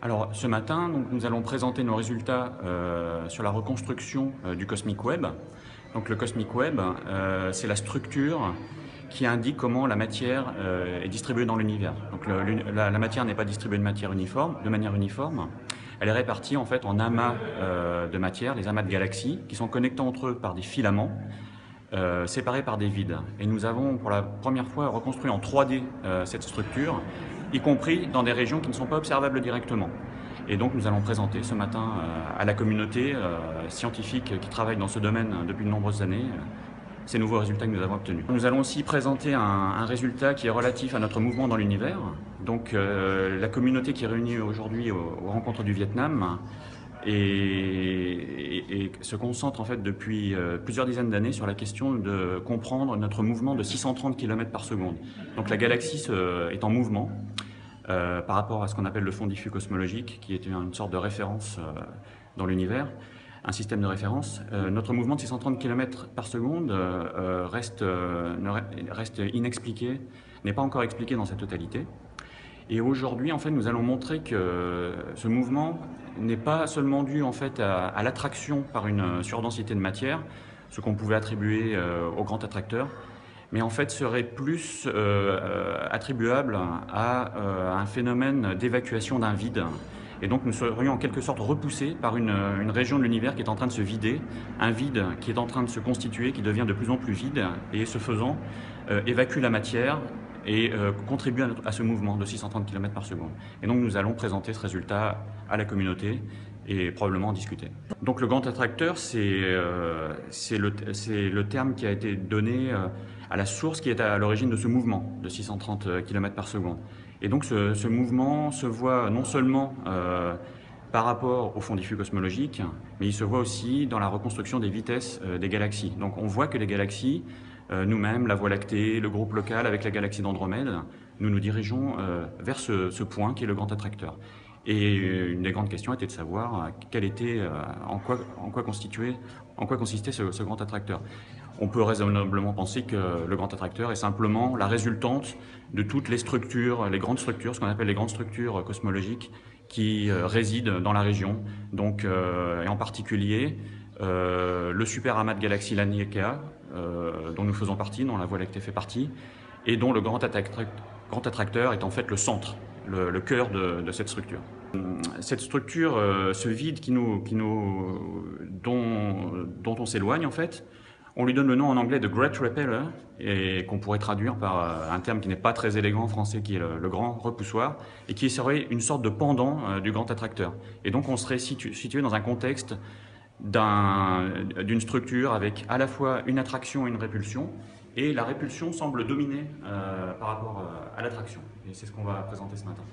Alors ce matin, donc, nous allons présenter nos résultats sur la reconstruction du Cosmic Web. Donc le Cosmic Web, c'est la structure qui indique comment la matière est distribuée dans l'univers. Donc la matière n'est pas distribuée de manière uniforme. Elle est répartie en fait en amas de matière, les amas de galaxies, qui sont connectés entre eux par des filaments, séparés par des vides. Et nous avons pour la première fois reconstruit en 3D cette structure, y compris dans des régions qui ne sont pas observables directement. Et donc nous allons présenter ce matin à la communauté scientifique qui travaille dans ce domaine depuis de nombreuses années ces nouveaux résultats que nous avons obtenus. Nous allons aussi présenter un résultat qui est relatif à notre mouvement dans l'univers. Donc la communauté qui est réunie aujourd'hui aux rencontres du Vietnam et se concentre en fait depuis plusieurs dizaines d'années sur la question de comprendre notre mouvement de 630 km par seconde. Donc la galaxie est en mouvement par rapport à ce qu'on appelle le fond diffus cosmologique, qui est une sorte de référence dans l'univers, un système de référence. Notre mouvement de 630 km par seconde reste inexpliqué, n'est pas encore expliqué dans sa totalité. Et aujourd'hui, en fait, nous allons montrer que ce mouvement n'est pas seulement dû en fait à l'attraction par une surdensité de matière, ce qu'on pouvait attribuer au grand attracteur, mais en fait serait plus attribuable à un phénomène d'évacuation d'un vide. Et donc nous serions en quelque sorte repoussés par une région de l'univers qui est en train de se vider, un vide qui est en train de se constituer, qui devient de plus en plus vide, et ce faisant évacue la matière et contribue à ce mouvement de 630 km par seconde. Et donc nous allons présenter ce résultat à la communauté et probablement en discuter. Donc le grand attracteur, c'est le terme qui a été donné à la source qui est à l'origine de ce mouvement de 630 km par seconde. Et donc ce mouvement se voit non seulement par rapport au fond diffus cosmologique, mais il se voit aussi dans la reconstruction des vitesses des galaxies. Donc on voit que les galaxies, nous-mêmes, la Voie lactée, le groupe local avec la galaxie d'Andromède, nous nous dirigeons vers ce point qui est le grand attracteur. Et une des grandes questions était de savoir en quoi consistait ce grand attracteur. On peut raisonnablement penser que le grand attracteur est simplement la résultante de toutes les structures, les grandes structures, ce qu'on appelle les grandes structures cosmologiques qui résident dans la région. Donc, et en particulier, le super amas de galaxies Laniakea, dont nous faisons partie, dont la Voie lactée fait partie, et dont le grand attracteur est en fait le centre, le cœur de cette structure. Cette structure, ce vide dont on s'éloigne en fait, on lui donne le nom en anglais de Great Repeller, et qu'on pourrait traduire par un terme qui n'est pas très élégant en français, qui est le grand repoussoir, et qui serait une sorte de pendant du grand attracteur. Et donc on serait situé dans un contexte d'une structure avec à la fois une attraction et une répulsion, et la répulsion semble dominer par rapport à l'attraction. Et c'est ce qu'on va présenter ce matin.